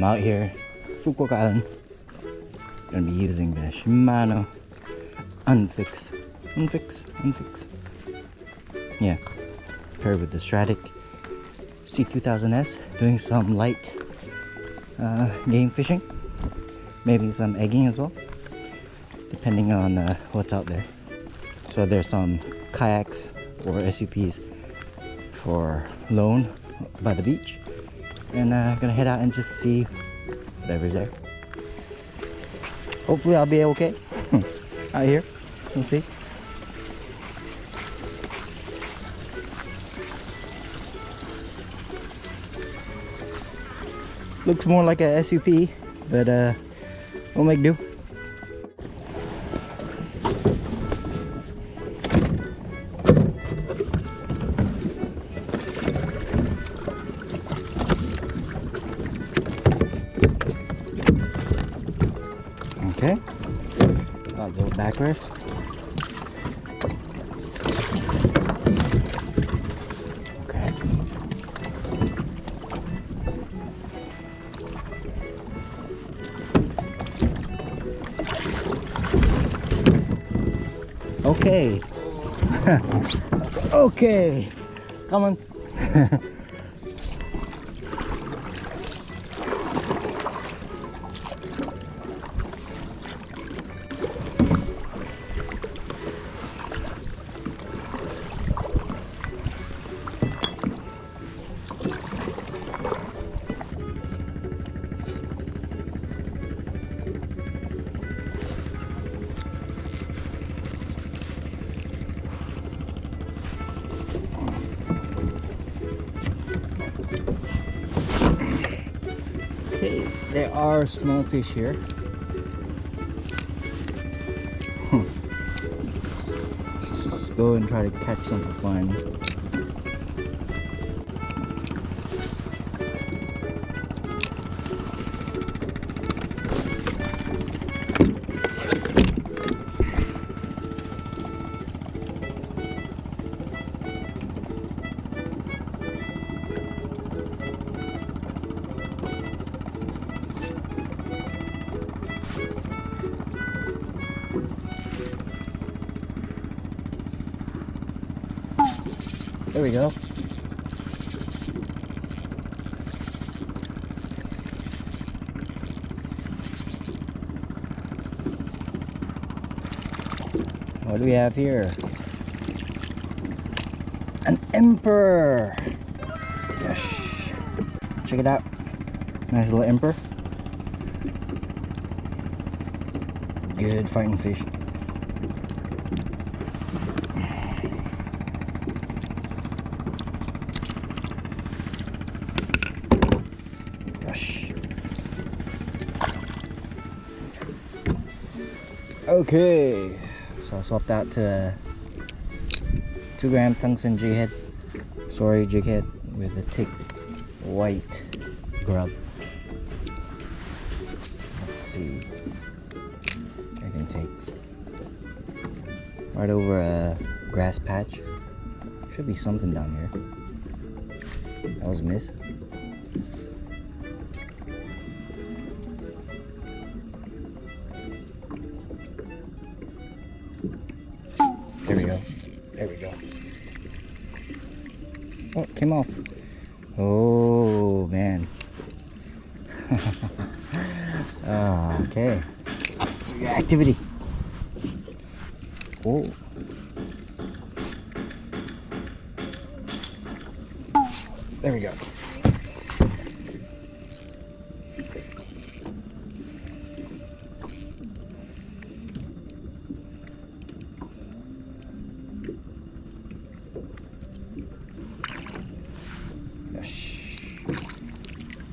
I'm out here, Phu Quoc Island. Gonna be using the Shimano Unfix. Yeah, paired with the Stradic C2000S, doing some light game fishing, maybe some egging as well, depending on what's out there. So there's some kayaks or SUPs for loan by the beach, and gonna head out and just see whatever's there. Hopefully I'll be okay out here. We'll see. Looks more like a SUP, but we'll make do. Okay, a little backrest. Okay. Okay. Okay. Come on. Okay, there are small fish here. Let's go and try to catch some for fun. There we go. What do we have here? An emperor! Yes. Check it out. Nice little emperor. Good fighting fish. Okay, so I swapped out to a 2-gram tungsten jig head, Soare jig head with a thick white grub. Let's see, everything takes right over a grass patch. Should be something down here. That was a miss. There we go. There we go. Oh, it came off. Oh, man. Okay. Let's see activity. Oh. There we go.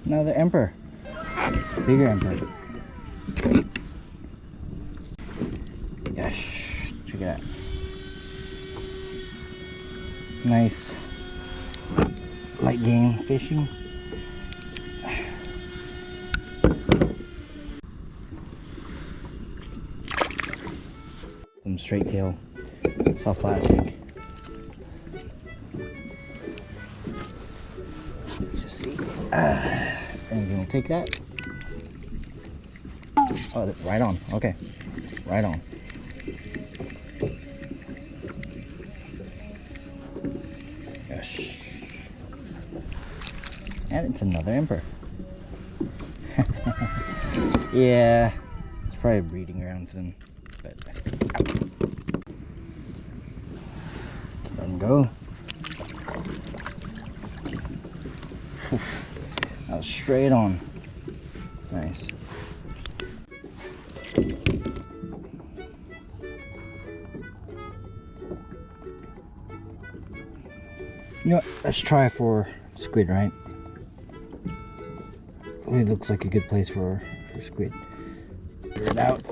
Another emperor, bigger emperor. Yes, check it out. Nice light game fishing. Some straight tail, soft plastic. Let's just see. Anything will take that. Oh, right on. Okay, right on. Yes. And it's another emperor. Yeah, it's probably breeding around for them, but let's let him go. Oof. That was straight on. Nice. You know what? Let's try for squid, right? It looks like a good place for squid. Figure it out.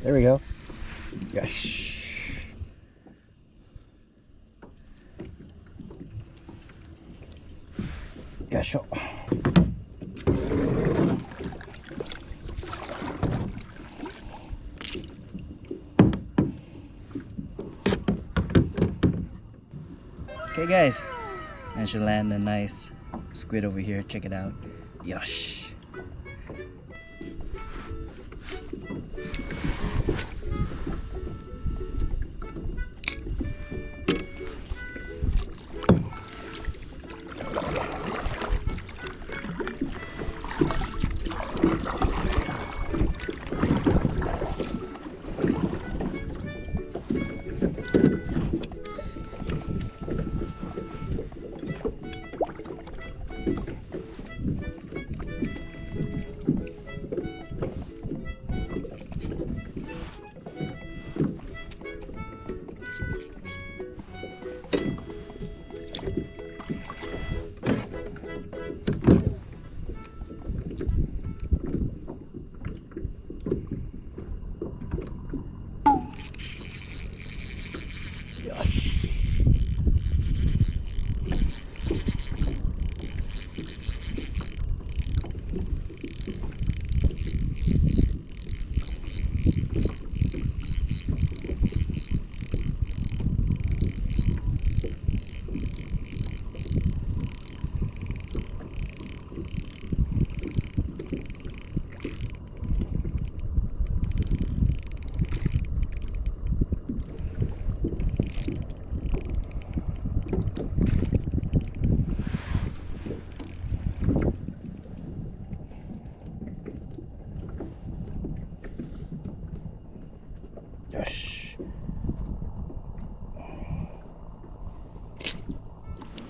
There we go. Yes. Yeah, sure. Okay guys, I should land a nice squid over here. Check it out. Yosh.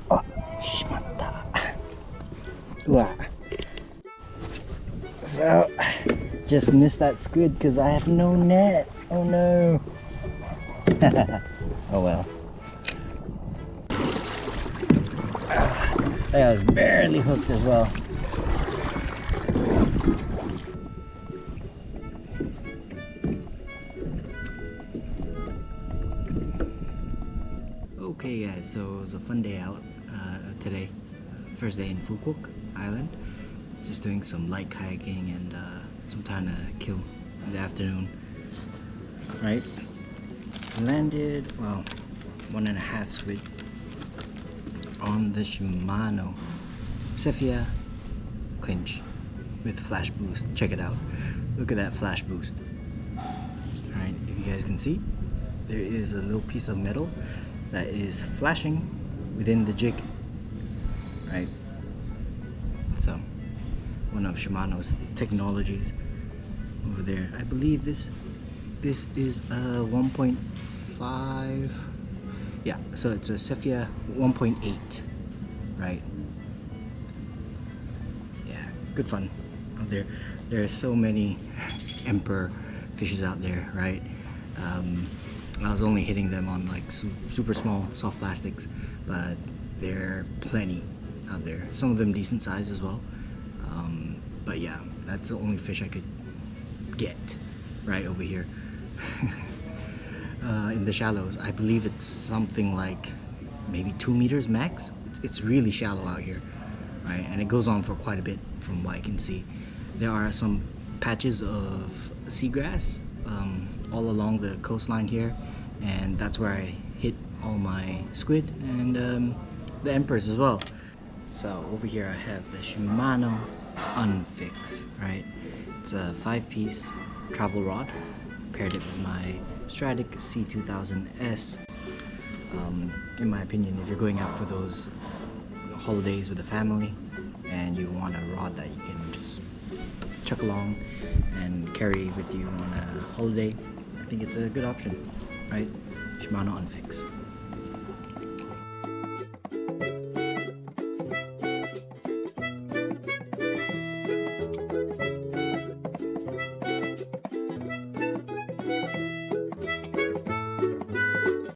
Oh, shimatta. So, just missed that squid because I have no net. Oh no. Oh well. I was barely hooked as well. Okay guys, so it was a fun day out today. First day in Phu Quoc Island. Just doing some light kayaking and some time to kill in the afternoon. Right? Landed, well, 1.5 squid on the Shimano Sephia Clinch with Flashboost. Check it out. Look at that Flashboost. Alright, if you guys can see, there is a little piece of metal that is flashing within the jig. Right? So, one of Shimano's technologies over there. I believe this is a 1.5. Yeah, so it's a Sephia 1.8, right? good fun out there. There are so many emperor fishes out there, right? I was only hitting them on like super small soft plastics, but there are plenty out there. Some of them decent size as well. But yeah, that's the only fish I could get right over here. In the shallows, I believe it's something like maybe 2 meters max. It's really shallow out here, right? And it goes on for quite a bit from what I can see. There are some patches of seagrass all along the coastline here, and that's where I hit all my squid and the emperors as well. So over here I have the Shimano Unfix, right? It's a 5-piece travel rod. Paired it with my Stradic C2000S. In my opinion, if you're going out for those holidays with the family and you want a rod that you can just chuck along and carry with you on a holiday, I think it's a good option, right? Shimano Unfix.